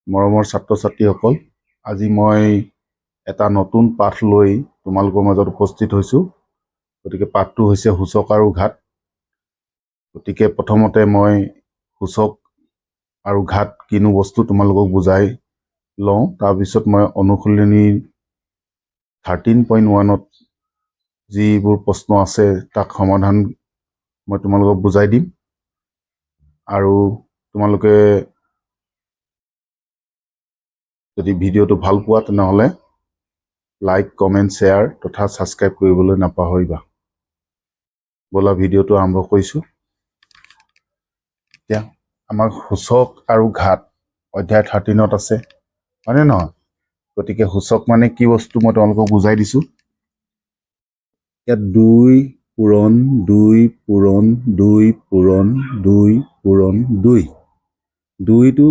মৰমৰ ছাত্ৰ-ছাত্ৰীসকল, আজি মই এটা নতুন পাঠ লৈ তোমালোকৰ মাজত উপস্থিত হৈছোঁ। গতিকে পাঠটো হৈছে সূচক আৰু ঘাত। গতিকে প্ৰথমতে মই সূচক আৰু ঘাত কিনো বস্তু তোমালোকক বুজাই লওঁ। তাৰপিছত মই অনুশীলনী 13.1ত যিবোৰ প্ৰশ্ন আছে তাক সমাধান মই তোমালোকক বুজাই দিম। আৰু তোমালোকে যদি ভিডিঅ'টো ভাল পোৱা তেনেহ'লে লাইক, কমেণ্ট, শ্বেয়াৰ তথা ছাবস্ক্ৰাইব কৰিবলৈ নাপাহৰিবা। ব'লা ভিডিঅ'টো আৰম্ভ কৰিছোঁ। এতিয়া আমাৰ সূচক আৰু ঘাত অধ্যায় 13ত আছে, হয়নে নহয়? গতিকে সূচক মানে কি বস্তু মই তোমালোকক বুজাই দিছোঁ। ইয়াত 2 পূৰণ 2 পূৰণ 2 পূৰণ 2 পূৰণ 2 2টো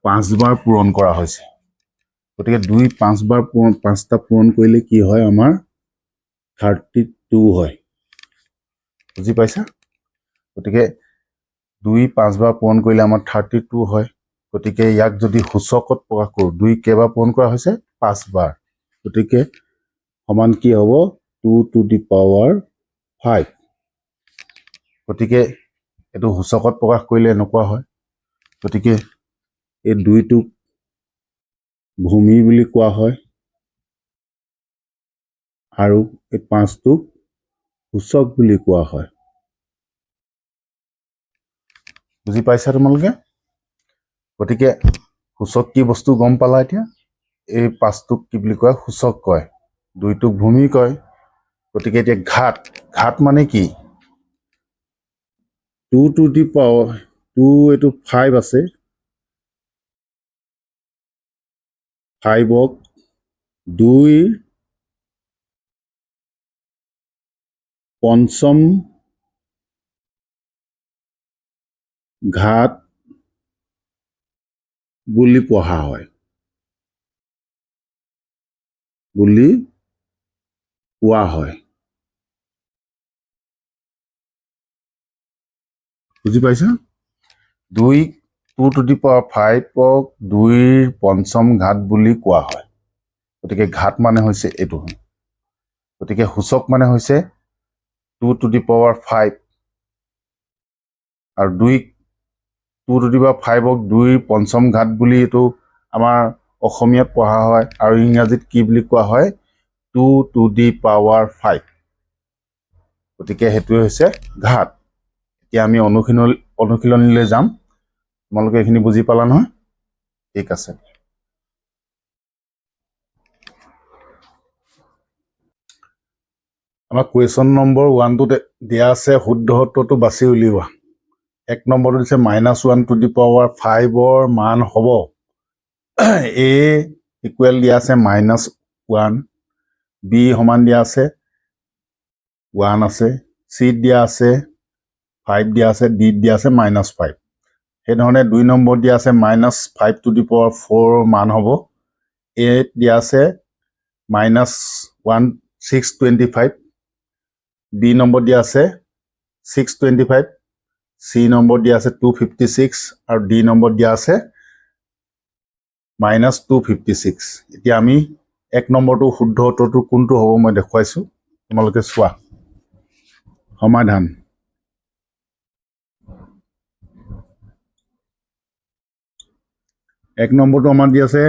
5 বাৰ পূৰণ কৰা হৈছে। গতিকে 2 5 বাৰ পাঁচটা পূৰণ কৰিলে কি হয়? আমাৰ 32 হয়। বুজি পাইছা? গতিকে 2 5 বাৰ পূৰণ কৰিলে আমাৰ 32 হয়। গতিকে ইয়াক যদি সূচকত প্ৰকাশ কৰোঁ, 2 কেইবাৰ পূৰণ কৰা হৈছে? 5 বাৰ। গতিকে সমান কি হ'ব? 2 to the power 5। গতিকে এইটো সূচকত প্ৰকাশ কৰিলে এনেকুৱা হয়। গতিকে এই 2টোক ভূমি বুলি কোৱা হয় আৰু এই 5টোক সূচক বুলি কোৱা হয়। বুজি পাইছা তোমালোকে? গতিকে সূচক কি বস্তু গম পালা এতিয়া? এই 5টোক কি বুলি কয়? সূচক কয়। 2টোক ভূমি কয়। গতিকে এতিয়া ঘাত, ঘাত মানে কি? 2 to the power 2 এইটো 5 আছে, 5ক 2ৰ পঞ্চম ঘাত বুলি পঢ়া হয়, বুলি কোৱা হয়। বুজি পাইছা? 2 to the power 5ক 2ৰ পঞ্চম ঘাত বুলি কোৱা হয়। গতিকে ঘাত মানে হৈছে এইটো। গতিকে সূচক মানে হৈছে 2 to the power 5 আৰু 2 to the power 5ক 2ৰ পঞ্চম ঘাত বুলি এইটো আমাৰ অসমীয়াত পঢ়া হয় আৰু ইংৰাজীত কি বুলি কোৱা হয়? 2 to the power 5। গতিকে সেইটোৱে হৈছে ঘাত। এতিয়া আমি অনুশীলনীলৈ যাম। তোমালোকে এইখিনি বুজি পালা নহয়? ঠিক আছে। আমাৰ কুৱেশ্যন নম্বৰ 1টোত দিয়া আছে শুদ্ধ উত্তৰটো বাছি উলিওৱা। 1 নম্বৰটো দিছে -1 to the power 5ৰ মান হ'ব। A ইকুৱেল দিয়া আছে -1, B সমান দিয়া আছে 1 আছে, C দিয়া আছে 5 দিয়া আছে, D দিয়া আছে -5। সেইধৰণে 2 নম্বৰ দিয়া আছে -5 to the power 4ৰ মান হ'ব। A দিয়া আছে -625, B নম্বৰ দিয়া আছে 625, C নম্বৰ দিয়া আছে 256 আৰু D নম্বৰ দিয়া আছে -256। এতিয়া আমি 1 নম্বৰটো শুদ্ধ উত্তৰটো কোনটো হ'ব মই দেখুৱাইছোঁ, তোমালোকে চোৱা। সমাধান। এক নম্বৰটো আমাৰ দি আছে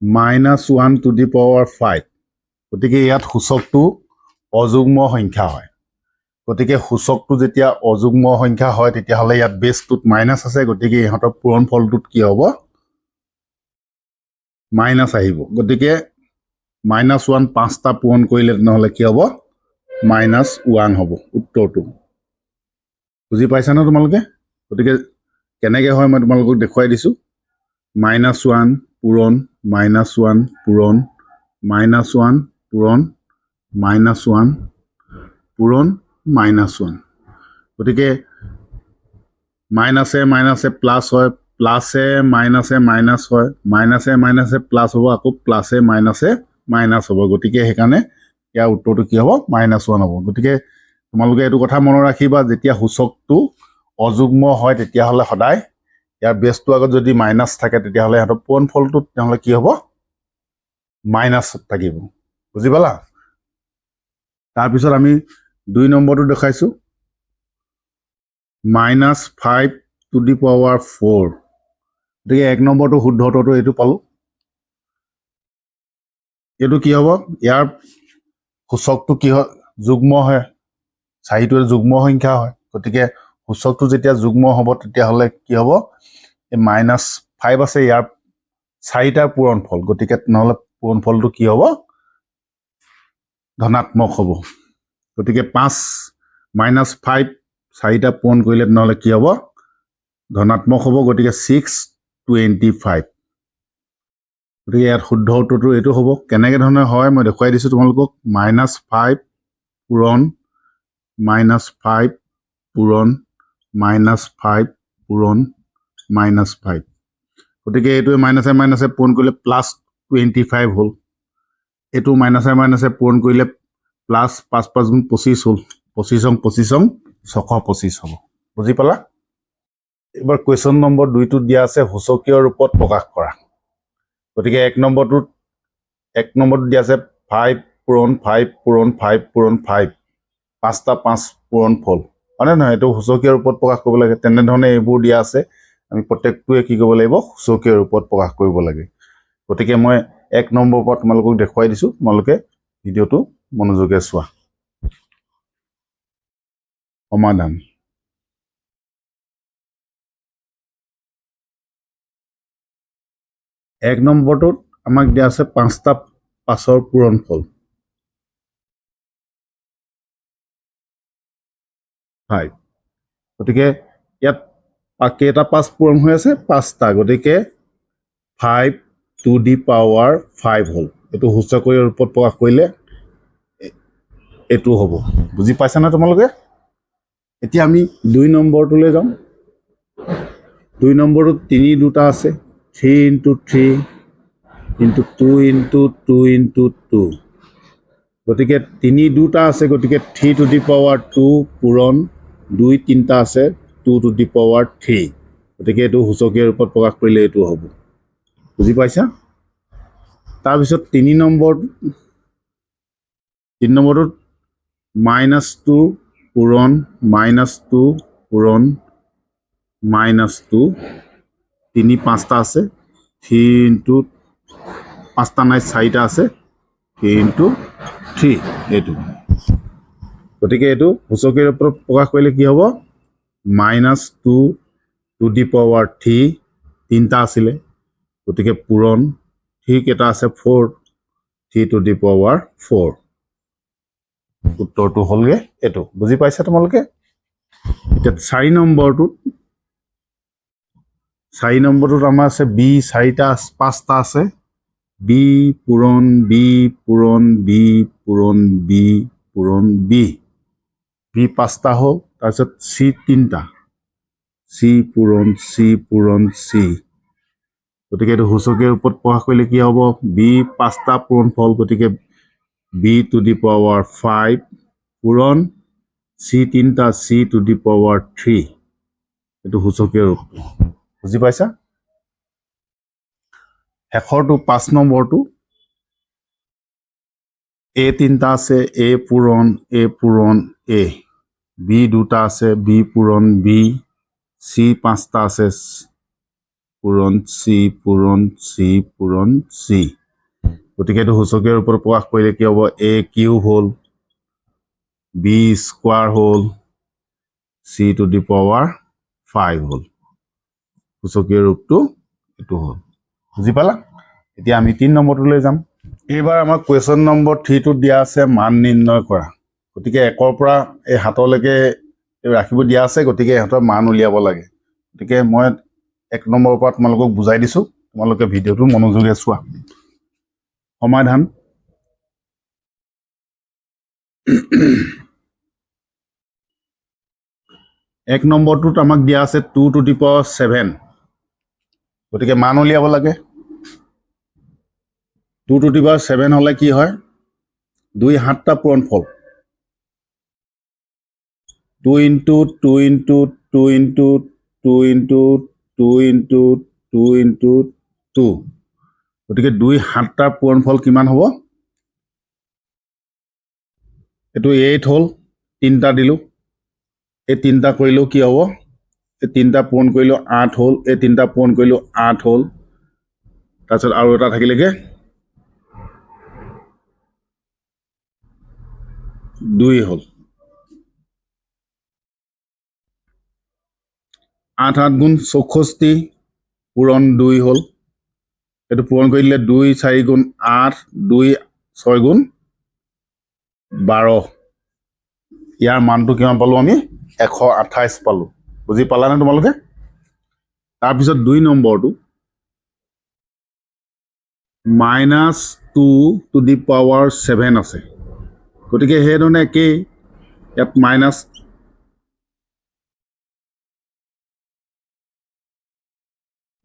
-1 to the power 5। গতিকে ইয়াত সূচকটো অযুগ্ম সংখ্যা হয়। গতিকে সূচকটো যেতিয়া অযুগ্ম সংখ্যা হয় তেতিয়াহ'লে ইয়াত বেছটোত মাইনাছ আছে। গতিকে ইহঁতৰ পূৰণ ফলটোত কি হ'ব? মাইনাছ আহিব। গতিকে -1 5টা পূৰণ কৰিলে তেনেহ'লে কি হ'ব? -1 হ'ব উত্তৰটো। বুজি পাইছা ন তোমালোকে? গতিকে কেনেকৈ হয় মই তোমালোকক দেখুৱাই দিছোঁ। -1 পূৰণ -1 পূৰণ -1 পূৰণ -1 পূৰণ -1। গতিকে মাইনাছে মাইনাছে প্লাছ হয়, প্লাছে মাইনাছে মাইনাছ হয়, মাইনাছে মাইনাছে প্লাছ হ'ব, আকৌ প্লাছে মাইনাছে মাইনাছ হ'ব। গতিকে সেইকাৰণে ইয়াৰ উত্তৰটো কি হ'ব? -1 হ'ব। গতিকে তোমালোকে এইটো কথা মনত ৰাখিবা, যেতিয়া সূচকটো অযুগ্ম হয় তেতিয়াহ'লে সদায় ইয়াৰ বেছটো আগত যদি মাইনাছ থাকে তেতিয়াহ'লে ইহঁতৰ পূৰণফলটো তেতিয়াহ'লে কি হ'ব মাইনাছ থাকিব বুজি পালা তাৰপিছত আমি 2 নম্বৰটো দেখাইছো -5 to the power 4 গতিকে 1 নম্বৰটো শুদ্ধটো এইটো পালো এইটো কি হ'ব ইয়াৰ সূচকটো কি হয় যুগ্ম হয় চাৰিটো যুগ্ম সংখ্যা হয় গতিকে সূচকটো যেতিয়া যুগ্ম হ'ব তেতিয়াহ'লে কি হ'ব এই -5 আছে ইয়াৰ চাৰিটাৰ পূৰণফল গতিকে নহ'লে পূৰণফলটো কি হ'ব ধনাত্মক হ'ব গতিকে 5 -5 চাৰিটা পূৰণ কৰিলে নহ'লে কি হ'ব ধনাত্মক হ'ব গতিকে 625 গতিকে ইয়াত শুদ্ধ উত্তৰটো এইটো হ'ব কেনেকৈ ধৰণে হয় মই দেখুৱাই দিছোঁ তোমালোকক -5 পূৰণ -5 পূৰণ -5 পূৰণ -5 গতিকে এইটোৱে মাইনাছে পূৰণ কৰিলে +25 হ'ল এইটো মাইনাছে পূৰণ কৰিলে +5 × 5 = 25 হ'ল 25 625 হ'ব বুজি পালা এবাৰ কুৱেশ্যন নম্বৰ 2টো দিয়া আছে সূচকীয় ৰূপত প্ৰকাশ কৰা গতিকে 1 নম্বৰটো দিয়া আছে 5 পূৰণ 5 পূৰণ 5 পূৰণ 5 5টা 5 পূৰণফল হয়নে নহয় এইটো সূচকীয় ৰূপত প্ৰকাশ কৰিব লাগে তেনেধৰণে এইবোৰ দিয়া আছে আমি প্ৰত্যেকটোৱে কি কৰিব লাগিব সূচকীয় ৰূপত প্ৰকাশ কৰিব লাগে গতিকে মই 1 নম্বৰৰ পৰা তোমালোকক দেখুৱাই দিছোঁ তোমালোকে ভিডিঅ'টো মনোযোগেৰে চোৱা সমাধান 1 নম্বৰটোত আমাক দিয়া আছে 5টা 5ৰ পূৰণফল 5 গতিকে ইয়াত কেইটা 5 পূৰণ হৈ আছে 5টা গতিকে 5 to the power 5 হ'ল এইটো সূচকীয় ৰূপত প্ৰকাশ কৰিলে এইটো হ'ব বুজি পাইছানে তোমালোকে এতিয়া আমি 2 নম্বৰটোলৈ যাম 2 নম্বৰটোত 3 দুটা আছে 3 × 3 × 2 × 2 × 2 গতিকে 3 দুটা আছে গতিকে 3 to the power 2 পূৰণ 2 3টা আছে 2 to the power 3 গতিকে এইটো সূচকীয় ৰূপত প্ৰকাশ কৰিলে এইটো হ'ব বুজি পাইছা তাৰপিছত 3 নম্বৰটোত -2 পূৰণ -2 পূৰণ -2 3 5টা আছে 3 × 5টা নাই 4টা আছে 3 × 3 এইটো গতিকে এইটো সূচকীয় ৰূপত প্ৰকাশ কৰিলে কি হ'ব -2 to the power 3 3টা আছিলে গতিকে পূৰণ 3 কেইটা আছে 4 3 to the power 4 উত্তৰটো হ'লগে এইটো বুজি পাইছা তোমালোকে এতিয়া 4 নম্বৰটোত আমাৰ আছে b 4টা 5টা আছে b পূৰণ b পূৰণ b পূৰণ b পূৰণ b 5টা হ'ল তাৰপিছত c 3টা c পূৰণ c পূৰণ c গতিকে এইটো সূচকীয় ৰূপত প্ৰকাশ কৰিলে কি হ'ব b 5টা পূৰণফল গতিকে b to the power 5 পূৰণ c 3টা c to the power 3 এইটো সূচকীয় ৰূপ বুজি পাইছা শেষৰটো 5 নম্বৰটো a 3টা আছে a পূৰণ a b দুটা আছে b পূৰণ b c 5টা আছে পূৰণ c পূৰণ c পূৰণ c গতিকে এইটো সূচকীয় ৰূপত প্ৰকাশ কৰিলে কি হ'ব a কিউব হ'ল b স্কোৱাৰ হ'ল c to the power 5 হ'ল সূচকীয় ৰূপটো এইটো হ'ল বুজি পালা এতিয়া আমি 3 নম্বৰটোলৈ যাম এইবাৰ আমাৰ কুৱেশ্যন নম্বৰ 3টোত দিয়া আছে মান নিৰ্ণয় কৰা গতিকে 1ৰ পৰা এই 7লৈকে ৰাখিব দিয়া আছে গতিকে ইহঁতৰ মান উলিয়াব লাগে গতিকে মই 1 নম্বৰৰ পৰা তোমালোকক বুজাই দিছোঁ তোমালোকে ভিডিঅ'টো মনোযোগেৰে চোৱা সমাধান 1 নম্বৰটোত আমাক দিয়া আছে 2 to the power 7 গতিকে মান উলিয়াব লাগে 2 to the power 7 হ'লে কি হয় 2 7টা পূৰণফল 2 × 2 × 2 × 2 × 2 × 2 ইনটু 2 ইনটু 2 গতিকে 2 7টাৰ পূৰণফল কিমান হ'ব এটো 8 হ'ল 3টা দিলো এই 3টা কৰিলো কি হ'ব এই 3টা পূৰণ কৰিলো 8 হ'ল এই 3টা পূৰণ কৰিলো 8 হ'ল তাৰপিছত আৰু এটা থাকিলেগে 2 হ'ল 8 8 গুণ 64 পূৰণ 2 হ'ল এটো পূৰণ কৰি দিলে 2 4 গুণ 8 2 6 গুণ 12 ইয়াৰ মানটো কিমান পালো আমি 128 পালো বুজি পালানে তোমালোকে তাৰপিছত 2 নম্বৰটো -2 টু দি পাৱাৰ 7 আছে গতিকে সেইধৰণে একেই ইয়াত মাইনাছ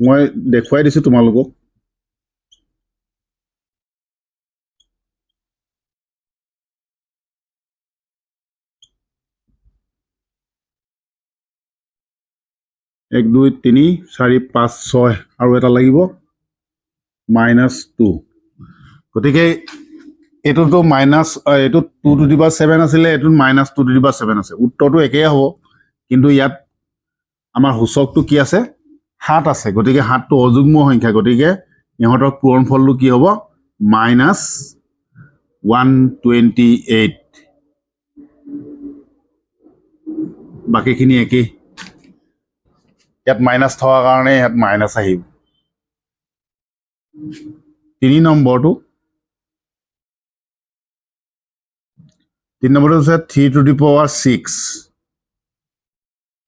মই দেখুৱাই দিছোঁ তোমালোকক 1 2 3 4 5 6 আৰু এটা লাগিব -2 গতিকে এটোতো মাইনাছ এটো 2 টু দি পাৱাৰ 7 আছিলে এটো -2 টু দি পাৱাৰ 7 আছে উত্তৰটো একেই হ'ব কিন্তু ইয়াত আমাৰ সূচকটো কি আছে 7 আছে গতিকে 7টো অযুগ্ম সংখ্যা গতিকে ইহঁতৰ পূৰণফলটো কি হ'ব -128 বাকিখিনি একেই ইয়াত মাইনাছ থকাৰ কাৰণে ইয়াত মাইনাছ আহিব 3 নম্বৰটো হৈছে 3 to the power 6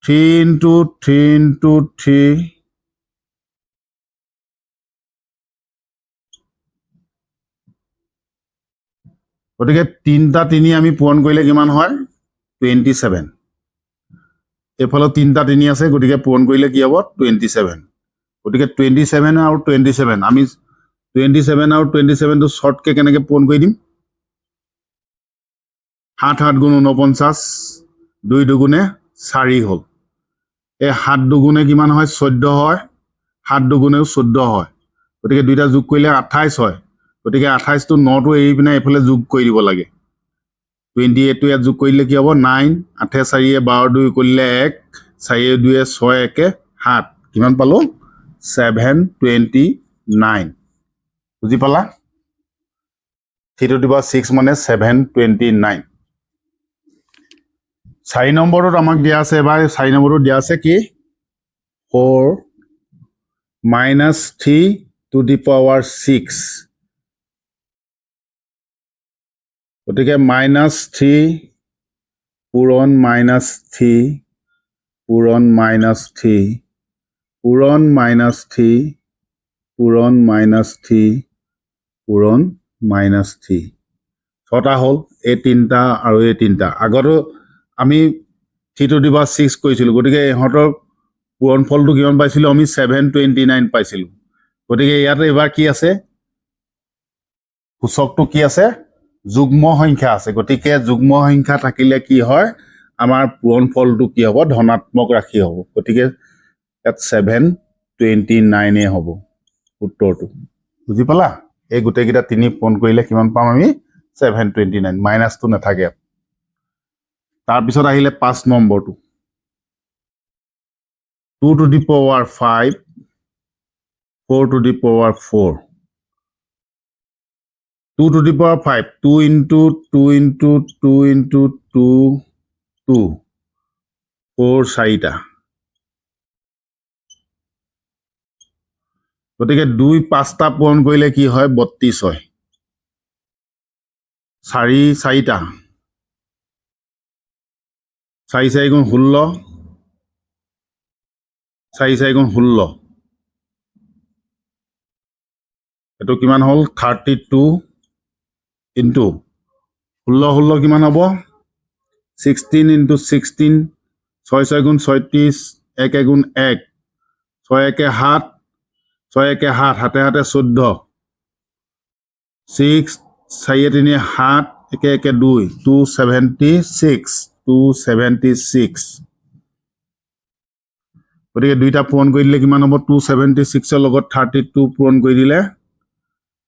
3 into 3 into 3 গতিকে 3টা 3 আমি পূৰণ কৰিলে কিমান হয় 27 এফালে 3টা 3 আছে গতিকে পূৰণ কৰিলে কি হ'ব 27 গতিকে 27 আৰু 27 আমি 27 আৰু 27 টো শৰ্টকে কেনেকৈ পূৰণ কৰি দিম 7 7 গুণ 49 2 দুগুণে 4 হ'ল এই 7 দুগুণে কিমান হয় 14 হয় 7 দুগুণেও 14 হয় গতিকে দুইটা যোগ কৰিলে 28 হয় গতিকে 28 টো 9 টো এৰি পিনে এফালে যোগ কৰি দিব লাগে 28 টো ইয়াত যোগ কৰিলে কি হ'ব 9 8 4 12 2 কৰিলে 1 4 2 6 1 7 কিমান পালো 729 বুজি পালা 3 টু দি পাৱাৰ 6 মানে 729 4 নম্বৰটোত আমাক দিয়া আছে এবাৰ 4 নম্বৰটো দিয়া আছে কি 4 -3 টু দি পাৱাৰ 6 গতিকে -3 পূৰণ -3 পূৰণ -3 পূৰণ -3 পূৰণ -3 পূৰণ -3 ছটা হ'ল এই 3টা আৰু এই 3টা আগতো আমি 3 টু দি পাৱাৰ 6 কৰিছিলোঁ গতিকে ইহঁতৰ পূৰণফলটো কিমান পাইছিলোঁ আমি 729 পাইছিলোঁ গতিকে ইয়াত এবাৰ কি আছে সূচকটো কি আছে যুগ্ম সংখ্যা আছে গতিকে যুগ্ম সংখ্যা থাকিলে কি হয় আমাৰ পূৰণফলটো কি হ'ব ধনাত্মক ৰাশি হ'ব গতিকে ইয়াত 729 হ'ব উত্তৰটো বুজি পালা এই গোটেইকেইটা 3 পূৰণ কৰিলে কিমান পাম আমি 729 মাইনাছটো নাথাকে তাৰপিছত আহিলে 5 নম্বৰটো 2 to the power 5 4 to the power 4 2 to the power 5 2 into 2 into 2 into 2 2 4 4টা গতিকে 2 5টা পূৰণ কৰিলে কি হয় 32 হয় 4 4টা 4 4 গুণ 16 4 4 গুণ 16 এটো কিমান হ'ল 32 into 16 16 কিমান হ'ব 16 into 16 6 6 গুণ 36 1 1 গুণ 1 6 1 7 6 1 7 7 7 14 6 4 3 7 1 1 2 276 276 গতিকে দুইটা পূৰণ কৰি দিলে কিমান হ'ব 276 লগত 32 পূৰণ কৰি দিলে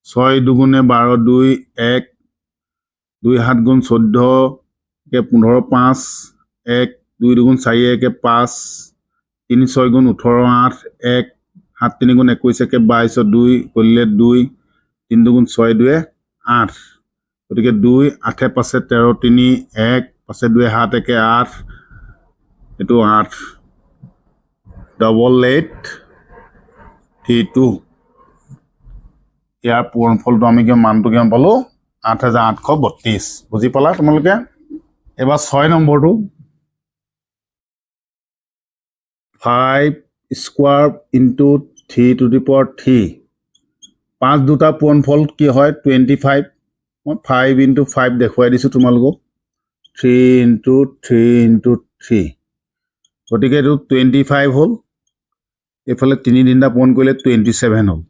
6 দুগুণে 12 2 1 2 7 গুণ 14 কে 15 5 1 2 দুগুণ 4 1 5 3 6 গুণ 18 8 1 7 3 গুণ 21 কে 22 2 কৰিলে 2 3 দুগুণ 6 2 8 গতিকে 2 8 পাছে 13 3 1 পাছে 2 7 1 8 এইটো 8 8832 ইয়াৰ পূৰণফলটো আমি কিমান মানটো কিমান পালো 8832 বুজি পালা তোমালোকে এবাৰ 6 নম্বৰটো 5 square into 3 to the power 3 5 দুটা পূৰণফল কি হয় 25 মই 5 ইনটু 5 দেখুৱাই দিছো তোমালোকক 3 ইনটু 3 ইনটু 3 গতিকে এইটো 25 হ'ল এফালে 3 দিনটা পূৰণ কৰিলে 27 হ'ল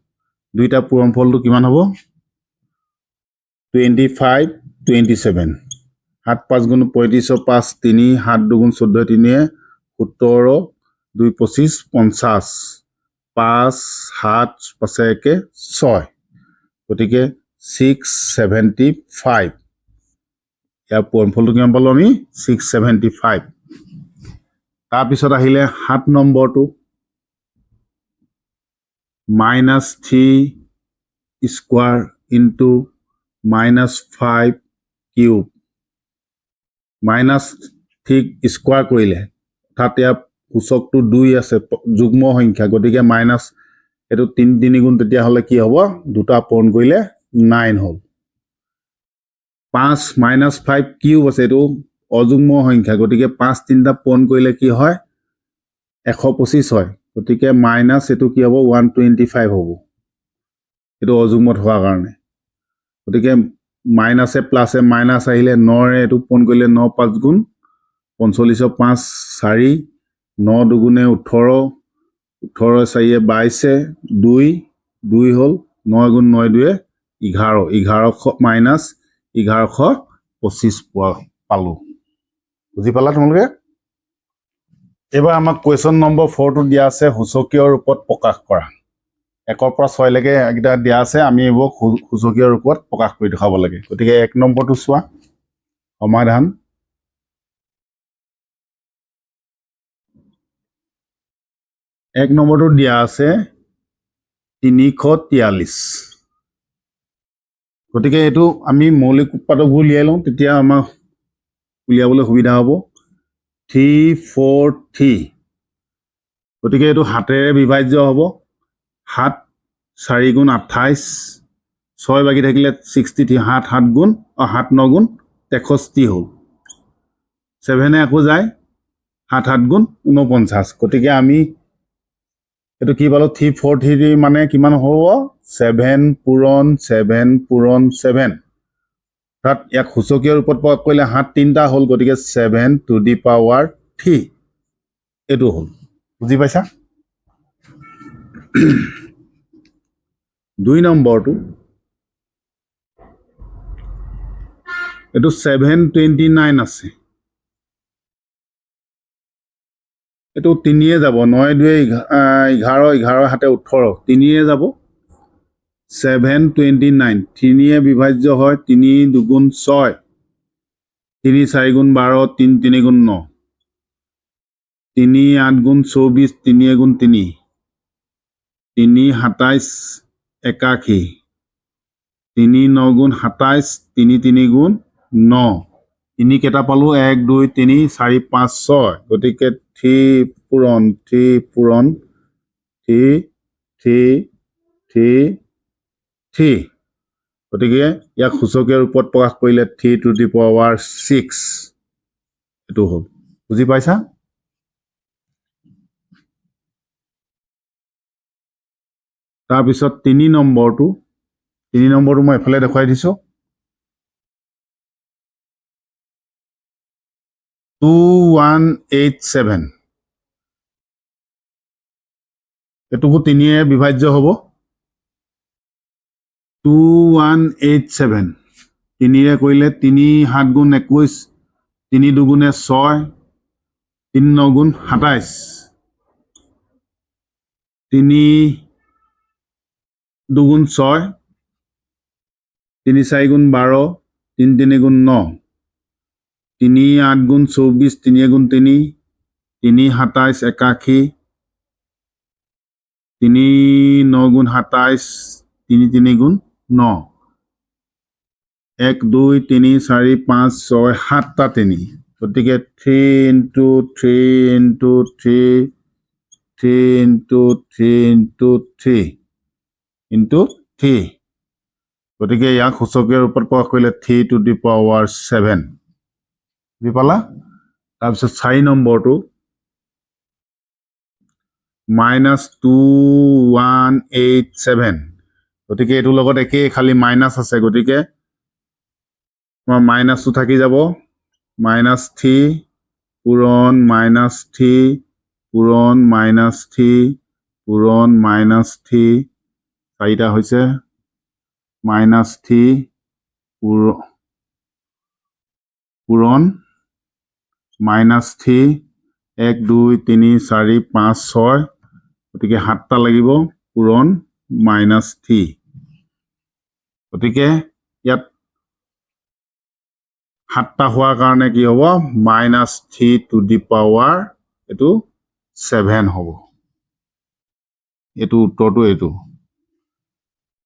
দুইটা পূৰণফলটো কিমান হ'ব 25 27 7 5 গুণ 35 5 3 7 দুগুণ 14 3 17 2 25 50 5 7 5 1 6 গতিকে 675 ইয়াৰ পূৰণফলটো কিমান পালো আমি 675 তাৰপিছত আহিলে 7 নম্বৰটো -3 স্কোয়াৰ ইনটু -5 কিউব -3 স্কোয়াৰ কৰিলে অৰ্থাৎ ইয়াৰ সূচকটো 2 আছে যুগ্ম সংখ্যা গতিকে মাইনাস এটো 3 3 গুণ তেতিয়া হলে কি হ'ব দুটা পূৰণ কৰিলে 9 হ'ল 5 -5 কিউব আছে এটো অযুগ্ম সংখ্যা গতিকে 5 তিনটা পূৰণ কৰিলে কি হয় 125 হয় গতিকে মাইনাস এটো কি হ'ব 125 হ'ব এটো অযুগ্মত হোৱাৰ কাৰণে গতিকে মাইনাসে প্লাসে মাইনাস আহিলে 9 ৰে এটো পূৰণ কৰিলে 9 5 গুণ 45 5 4 9 দুগুণে 18 18 4 22 2 2 হ'ল 9 গুণ 9 2 11 1100 মাইনাস 1125 পালো বুজি পালা তোমালোকে এবাৰ আমাক কোৱেশ্চন নম্বৰ 4 টো দিয়া আছে সূচকীয় ৰূপত প্ৰকাশ কৰা 1 পৰা 6 লৈকে এটা দিয়া আছে আমি এইবোৰ সূচকীয় ৰূপত প্ৰকাশ কৰি দেখাব লাগে গতিকে 1 নম্বৰটো চোৱা সমাধান 1 নম্বৰটো দিয়া আছে 343 গতিকে এটো আমি মৌলিক উৎপাদকবোৰ উলিয়াই লওঁ তেতিয়া আমাৰ উলিয়াবলৈ সুবিধা হ'ব 343 গতিকে এটো হাতেৰে বিভাজ্য হ'ব 7 4 গুণ 28 6 বাকি থাকিলে 63 7 7 গুণ 7 9 গুণ 63 হ'ল 7 আকৌ যায় 7 7 গুণ 49 গতিকে আমি এটো কি পালো 343 মানে কিমান হ'ব 7 পূৰণ 7 পূৰণ 7 তাত এক সূচকীয় ৰূপত প্ৰকাশ কৰিলে 7 তিনটা হ'ল গতিকে 7 টু দি পাৱাৰ 3 এটো হ'ল বুজি পাইছা 2 নম্বৰটো এটো 729 আছে এটো 3 এ যাব 9 2 11 11 7 18 3 এ যাব 729 3 এ বিভাজ্য হয় 3 দুগুণ 6 3 4 গুণ 12 3 3 গুণ 9 3 8 গুণ 24 3 গুণ 3 3 27 81 3 9 গুণ 27 3 3 গুণ 9 3 কেটা পালো 1 2 3 4 5 6 গতিকে 3 পূৰণ 3 পূৰণ 3 3 3 3 গতিকে ইয়াক সূচকীয় ৰূপত প্ৰকাশ কৰিলে 3 টু দি পাৱাৰ 6 এটো হ'ল বুজি পাইছা তাৰ পিছত 3 নম্বৰটো মই এফালে দেখাই দিছো 2187 এটুকু 3 এ বিভাজ্য হ'ব 2187 3 ৰে কৰিলে 3 7 গুণ 21 3 দুগুণে 6 3 9 গুণ 27 3 দুগুণ 6, 3 4 গুণ 12, 3 3 গুণ 9, 3 8 গুণ 24, 3 গুণ 3, 3 27 81, 3 9 গুণ 27, 3 3 গুণ 9, 1 2 3 4 5 6 7টা 3, গতিকে 3 into 3 into 3, 3 into 3 into 3 into 3, গতিকে ইয়াক সূচকীয় ৰূপত প্ৰকাশ কৰিলে 3 to the power 7, বুজি পালা? তাৰপিছত 4 নম্বৰটো -2187, গতিকে এইটোৰ লগত একেই, খালি মাইনাছ আছে, গতিকে তোমাৰ মাইনাছটো থাকি যাব, -3 পূৰণ -3 পূৰণ -3 পূৰণ -3, 4টা হৈছে, -3 পূৰণ -3, 1 2 3 4 5 6, গতিকে 7টা লাগিব, পূৰণ -3, গতিকে ইয়াত 7টা হোৱাৰ কাৰণে কি হ'ব, -3 to the power এইটো 7 হ'ব। এইটো উত্তৰটো এইটো।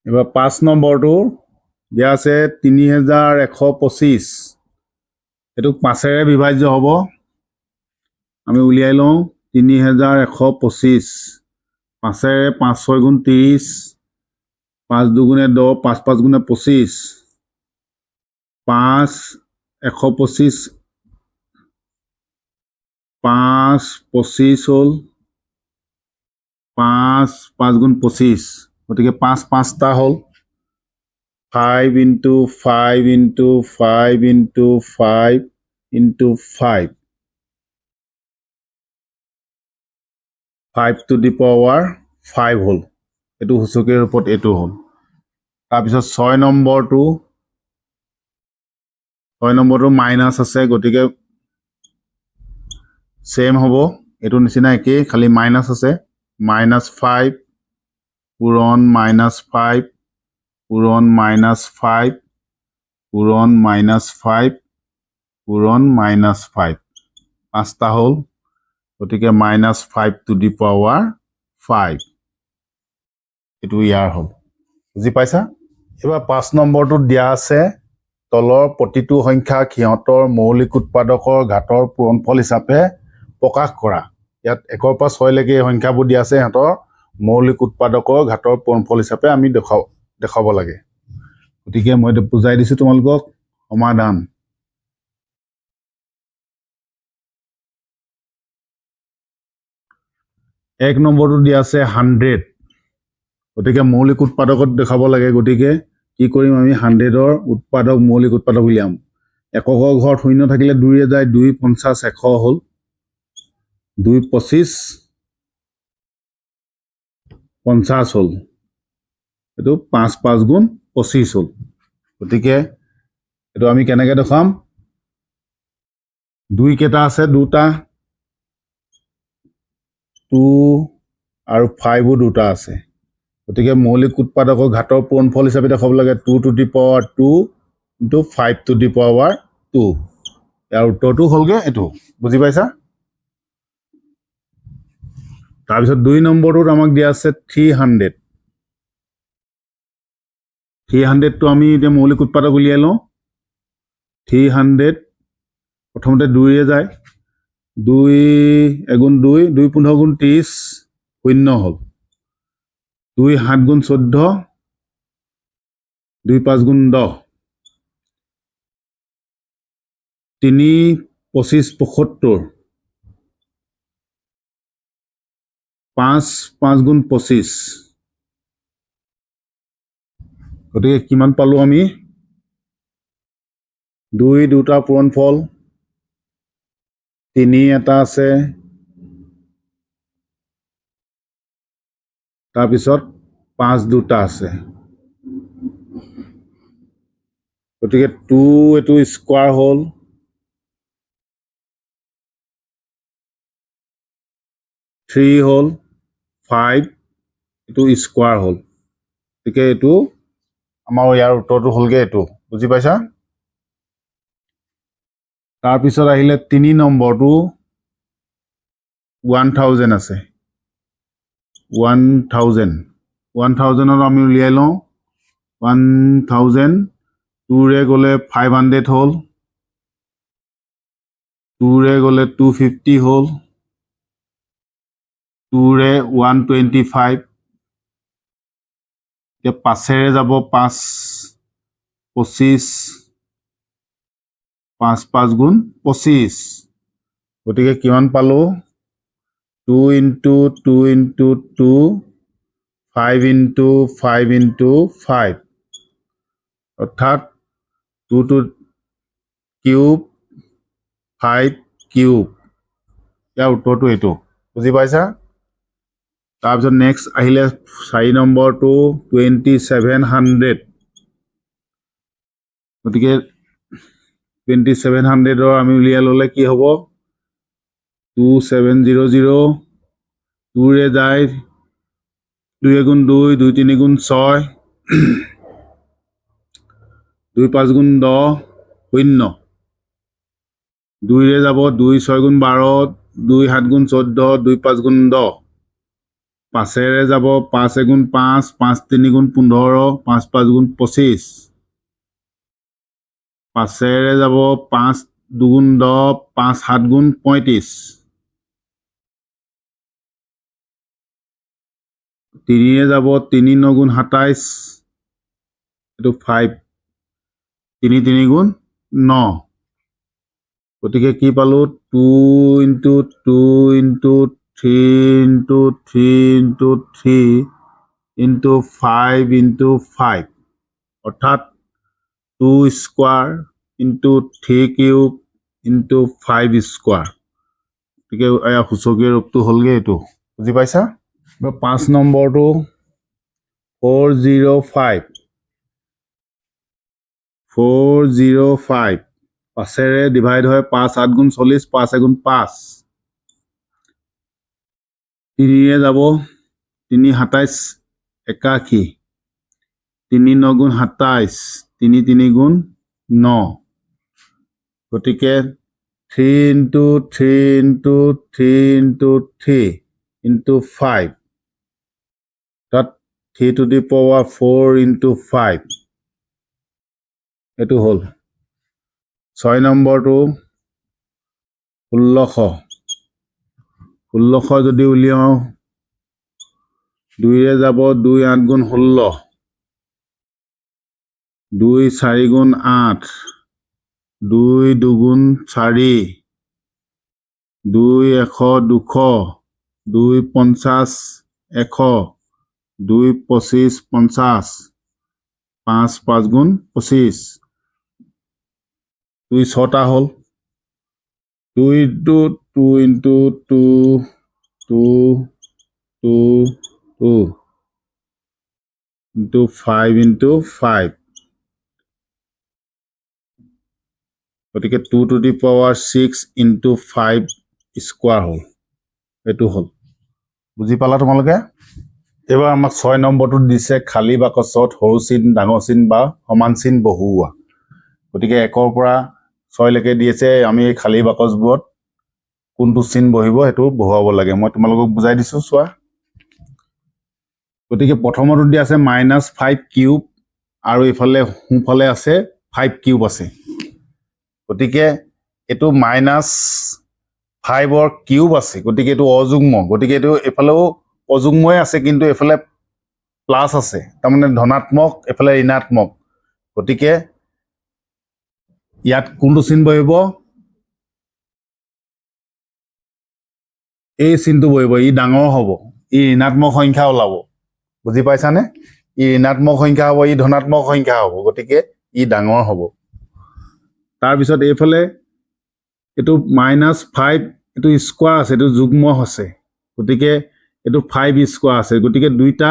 এবাৰ 5 নম্বৰটো দিয়া আছে 3125, এইটো 5ৰে বিভাজ্য হ'ব। আমি উলিয়াই লওঁ 3125, 5ৰে 5 6 গুণ 30, 5 2 10, 5 5 গুণে 25, 5 125, 5 25 হ'ল, 5 5 গুণ 25, গতিকে 5 5টা হ'ল, 5 into 5 into 5 into 5 into 5, 5 to the power 5 হ'ল, এইটো সূচকীয় ৰূপত এইটো হ'ল। তাৰপিছত 6 নম্বৰটো মাইনাছ আছে, গতিকে ছেম হ'ব, এইটো নিচিনা একেই, খালি মাইনাছ আছে, -5 পূৰণ -5 পূৰণ -5 পূৰণ -5 পূৰণ -5, 5টা হ'ল, গতিকে -5 to the power 5, এইটো ইয়াৰ হ'ল, বুজি পাইছা? এবাৰ 5 নম্বৰটোত দিয়া আছে তলৰ প্ৰতিটো সংখ্যাক সিহঁতৰ মৌলিক উৎপাদকৰ ঘাতৰ পূৰণফল হিচাপে প্ৰকাশ কৰা। ইয়াত 1ৰ পৰা 6লৈকে এই সংখ্যাবোৰ দিয়া আছে, সিহঁতৰ মৌলিক উৎপাদকৰ ঘাতৰ পূৰণফল হিচাপে আমি দেখাব লাগে। গতিকে মই বুজাই দিছোঁ তোমালোকক, সমাধান। এক নম্বৰটো দিয়া আছে 100, গতিকে মৌলিক উৎপাদকত দেখাব লাগে, গতিকে কি কৰিম, আমি 100ৰ মৌলিক উৎপাদক উলিয়াম। এককৰ ঘৰত শূন্য থাকিলে 2ৰে যায়, 2 50 100 হ'ল, 2 25 50 হ'ল, এইটো 5 5 গুণ 25 হ'ল, গতিকে এইটো আমি কেনেকৈ দেখাম, 2 কেইটা আছে, 2টা, 2 আৰু 5ও 2টা আছে, গতিকে মৌলিক উৎপাদকৰ ঘাতৰ পূৰণফল হিচাপে দেখাব লাগে 2 to the power 2 into 5 to the power 2, ইয়াৰ উত্তৰটো হ'লগৈ এইটো, বুজি পাইছা? তাৰপিছত 2 নম্বৰটোত আমাক দিয়া আছে 300, 300টো আমি এতিয়া মৌলিক উৎপাদক উলিয়াই লওঁ। 300 প্ৰথমতে 2ৰে যায়, 2 এগুণ 2, 2 15 গুণ 30, 0 হ'ল, 2 7 গুণ 14, 2 5 গুণ 10, 3 25 75, 5 5 গুণ 25, গতিকে কিমান পালোঁ আমি, 2 2টা পূৰণফল, 3 এটা আছে, তাৰপিছত 5 2টা আছে, গতিকে 2 এইটো স্কোৱাৰ হ'ল, 3 হ'ল, 5 এইটো স্কোৱাৰ হ'ল গতিকে এইটো আমাৰ ইয়াৰ উত্তৰটো হ'লগৈ এইটো বুজি পাইছা তাৰপিছত আহিলে 3 নম্বৰটো 1000 আছে 1000 1000ত আমি উলিয়াই লওঁ 1000 2ৰে গ'লে 500 হ'ল 2ৰে গ'লে 250 হ'ল 2ৰে 125 এতিয়া 5ৰে যাব 5 25 5 5 গুণ 25 গতিকে কিমান পালো 2 into 2 into 2 5 into 5 into 5 অৰ্থাৎ 2 to কিউব 5 কিউব ইয়াৰ উত্তৰটো এইটো বুজি পাইছা তাৰপিছত নেক্সট আহিলে 4 নম্বৰটো 2700 গতিকে 2700ৰ আমি উলিয়াই ল'লে কি হ'ব 2700 2ৰে যায় 2 গুণ 2 2 3 গুণ 6 2 5 গুণ 10 শূন্য 2ৰে যাব 2 6 গুণ 12 2 7 গুণ 14 2 5 গুণ 10 5ৰে যাব 5 গুণ 5 5 3 গুণ 15 5 5 গুণ 25 5ৰে যাব 5 2 গুণ 10 5 7 গুণ 35 3ৰে যাব 3 9 গুণ 27 এইটো 5 3 3 গুণ 9 গতিকে কি পালো 2 into 2 into 3 into 3 into 3 into 5 into 5 অৰ্থাৎ 2 square into 3 cube into 5 square গতিকে সূচকীয় ৰূপটো হ'লগৈ এইটো বুজি পাইছা 5 নম্বৰটো 405 405 5ৰে ডিভাইড হয় 5 7 গুণ 40 5 গুণ 5 3ৰে যাব 3 27 81 3 9 গুণ 27 3 3 গুণ 9 গতিকে 3 into 3 into 3 into 3 into 5 তাত 3 to the power 4 into 5 এইটো হ'ল 6 নম্বৰটো 1600 যদি উলিয়াওঁ 2ৰে যাব 2 8 গুণ 16 2 4 গুণ 8 2 2 গুণ 4 2 100 200 2 50 100 2 25 50 5 5 গুণ 25 2 6টা হ'ল 2 into 2 into 2 2 2 2 into 5 into 5 গতিকে 2 to the power 6 into 5 square হ'ল এইটো হ'ল বুজি পালা তোমালোকে এবাৰ আমাক 6 নম্বৰটো দিছে খালী বাকচত সৰু চিন ডাঙৰ চিন বা সমান চিন বহুওৱা গতিকে 1ৰ পৰা 6 লৈকে দিছে আমি খালী বাকচবোৰত কোনটো চিন বহিব সেইটো বহুৱাব লাগে মই তোমালোকক বুজাই দিছো চোৱা গতিকে প্ৰথমটো দিয়া আছে -5 কিউব আৰু ইফালে সোঁফালে আছে 5 কিউব আছে গতিকে এইটো -5ৰ কিউব আছে গতিকে এইটো অযুগ্ম গতিকে এইটো এফালেও অযুগ্মই আছে কিন্তু এফালে প্লাছ আছে তাৰমানে ধনাত্মক এফালে ঋণাত্মক গতিকে ইয়াত কোনটো চিন বহিব এই চিনটো বহিব ই ডাঙৰ হ'ব ই ঋণাত্মক সংখ্যা ওলাব বুজি পাইছানে ই ঋণাত্মক সংখ্যা হ'ব ই ধনাত্মক সংখ্যা হ'ব গতিকে ই ডাঙৰ হ'ব তাৰপিছত এইফালে এইটো -5 এইটো স্কোৱাৰ আছে এইটো যুগ্ম আছে গতিকে এইটো 5 স্কোৱাৰ আছে গতিকে দুইটা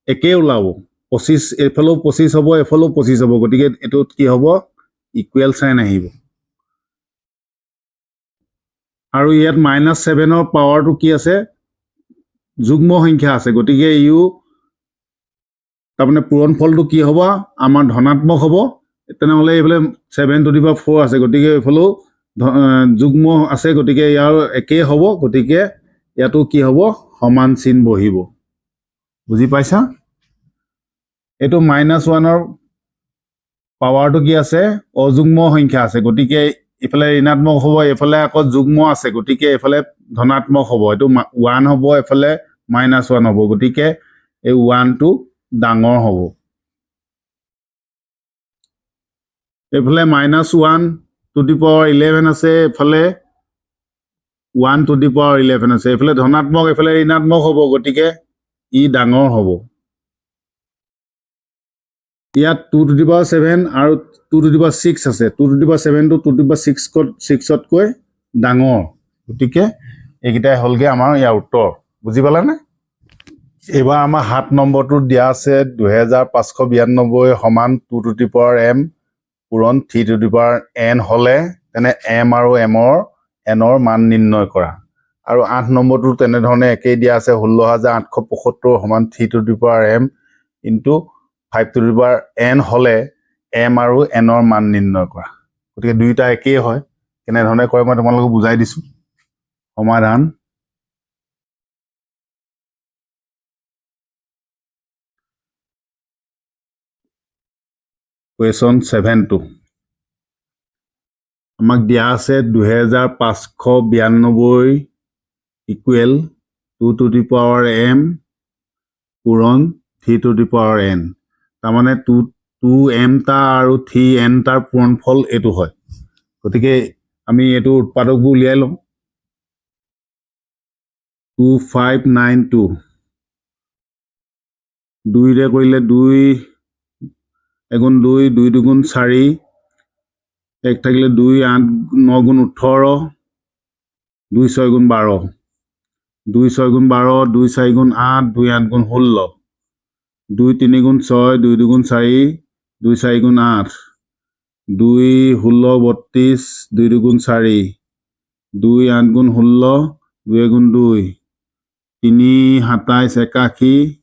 একেই ওলাব 25 এইফালেও 25 হ'ব এফালেও 25 হ'ব গতিকে এইটোত কি হ'ব ইকুৱেল চাইন আহিব আৰু ইয়াত -7ৰ পাৱাৰটো কি আছে যুগ্ম সংখ্যা আছে গতিকে ইও তাৰমানে পূৰণফলটো কি হ'ব আমাৰ ধনাত্মক হ'ব তেনেহ'লে এইফালে 7 টু দি পাৱাৰ 4 আছে গতিকে এইফালেও যুগ্ম আছে গতিকে ইয়াৰ একেই হ'ব গতিকে ইয়াতো কি হ'ব সমান চিন বহিব বুজি পাইছা এইটো -1ৰ পাৱাৰটো কি আছে অযুগ্ম সংখ্যা আছে গতিকে ইফালে ঋণাত্মক হ'ব এইফালে আকৌ যুগ্ম আছে গতিকে এইফালে ধনাত্মক হ'ব এইটো 1 হ'ব এইফালে -1 হ'ব গতিকে এই 1টো ডাঙৰ হ'ব এইফালে -1 টু দি পাৱাৰ 11 আছে এইফালে 1 টু দি পাৱাৰ 11 আছে এইফালে ধনাত্মক এইফালে ঋণাত্মক হ'ব গতিকে ই ডাঙৰ হ'ব ইয়াত 2 টু দি পাৱাৰ 7 আৰু 2 টু দি পাৱাৰ 6 আছে 2 টু দি পাৱাৰ 7 টো 2 টু দি পাৱাৰ 6তকৈ ডাঙৰ গতিকে এইকেইটাই হ'লগে আমাৰ ইয়াৰ উত্তৰ বুজি পালানে এইবাৰ আমাৰ 7 নম্বৰটো দিয়া আছে 2592 সমান 2 টু দি পাৱাৰ m পূৰণ 3 টু দি পাৱাৰ n হ'লে তেনে m আৰু n ৰ মান নিৰ্ণয় কৰা আৰু 8 নম্বৰটো তেনেধৰণে একেই দিয়া আছে 16875 সমান 3 to the power m into 5 to the power n হ'লে m আৰু n ৰ মান নিৰ্ণয় কৰা গতিকে দুইটা একেই হয় কেনেধৰণে কৰে মই তোমালোকক বুজাই দিছো সমাধান কুৱেশ্যন 7টো আমাক দিয়া আছে 2592 equal 2 to the power m পূৰণ 3 টু দি পাৱাৰ n তাৰমানে 2m টা আৰু 3n টাৰ পূৰণফল এইটো হয় গতিকে আমি এইটো উৎপাদকবোৰ উলিয়াই লওঁ 2592 2 ৰে কৰিলে 2 এগুণ 2 2 দুগুণ 4 এক থাকিলে 2 8 9 গুণ 18 2 6 গুণ 12 2 6 গুণ 12 2 4 গুণ 8 2 8 গুণ 16 2 3 গুণ 6 2 2 গুণ 4 2 4 গুণ 8 2 16 32 2 2 গুণ 4 2 8 গুণ 16 2 গুণ 2 3 27 81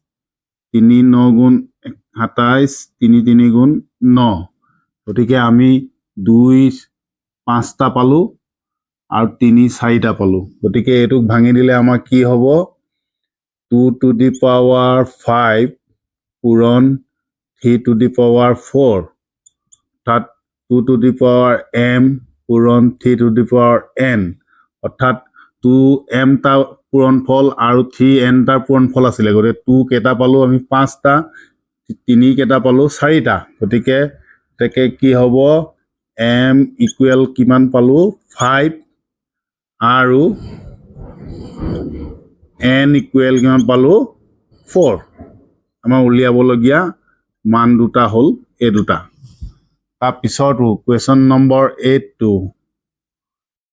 3 9 গুণ 27 3 3 গুণ 9 গতিকে আমি 2 5টা পালো আৰু 3 4টা পালো গতিকে এইটোক ভাঙি দিলে আমাৰ কি হ'ব 2 টু দি পাৱাৰ 5 পূৰণ 3 টু দি পাৱাৰ 4 অৰ্থাৎ 2 টু দি পাৱাৰ m পূৰণ 3 টু দি পাৱাৰ n অৰ্থাৎ 2m টা পূৰণফল আৰু 3n টাৰ পূৰণফল আছিলে গতিকে 2 কেইটা পালো আমি 5টা 3 কেইটা পালো 4টা গতিকে তেকে কি হ'ব m ইকুৱেল কিমান পালো 5 আৰু n ইকুৱেল কিমান পালো 4 আমাৰ উলিয়াবলগীয়া মান দুটা হ'ল এই দুটা তাৰ পিছৰটো কুৱেশ্যন নম্বৰ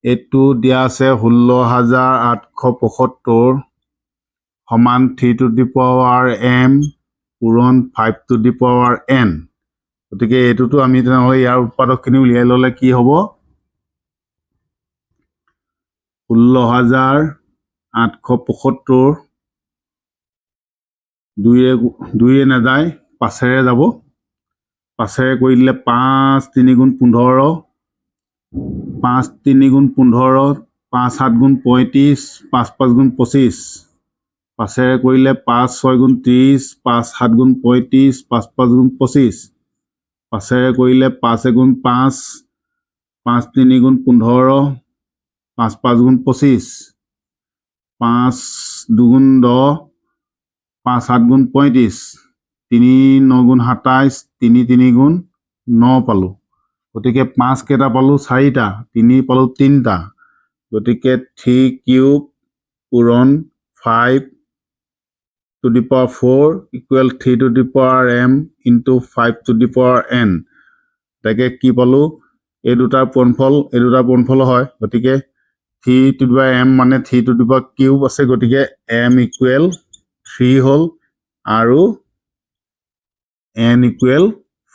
8টো দিয়া আছে 16875 সমান 3 টু দি পাৱাৰ m পূৰণ 5 টু দি পাৱাৰ n গতিকে এইটোতো আমি তেনেহ'লে ইয়াৰ উৎপাদকখিনি উলিয়াই ল'লে কি হ'ব 16875 2ৰে নাযায় 5ৰে যাব 5ৰে কৰি দিলে 5 3 গুণ 15 5 3 গুণ 15 5 7 গুণ 35 5 5 গুণ 25 5ৰে কৰিলে 5 6 গুণ 30 5 7 গুণ 35 5 5 গুণ 25 5ৰে কৰিলে 5 গুণ 5 5 3 গুণ 15 5 5 গুণ 25 5 2 গুণ 10 5 7 গুণ 35 3 9 গুণ 27 3 3 গুণ 9 পালো গতিকে 5 কেইটা পালো 4টা 3 পালো 3টা গতিকে 3 কিউব পূৰণ 5 to the power 4 equal 3 to the power m into 5 to the power n তাকে কি পালো এই দুটাৰ পূৰণফল হয় গতিকে 3 টু দি পাৱাৰ m মানে 3 টু দি পাৱাৰ কিউব আছে গতিকে m ইকুৱেল 3 হ'ল আৰু n ইকুৱেল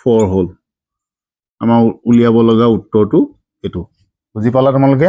4 হ'ল আমাৰ উলিয়াব লগা উত্তৰটো এইটো বুজি পালা তোমালোকে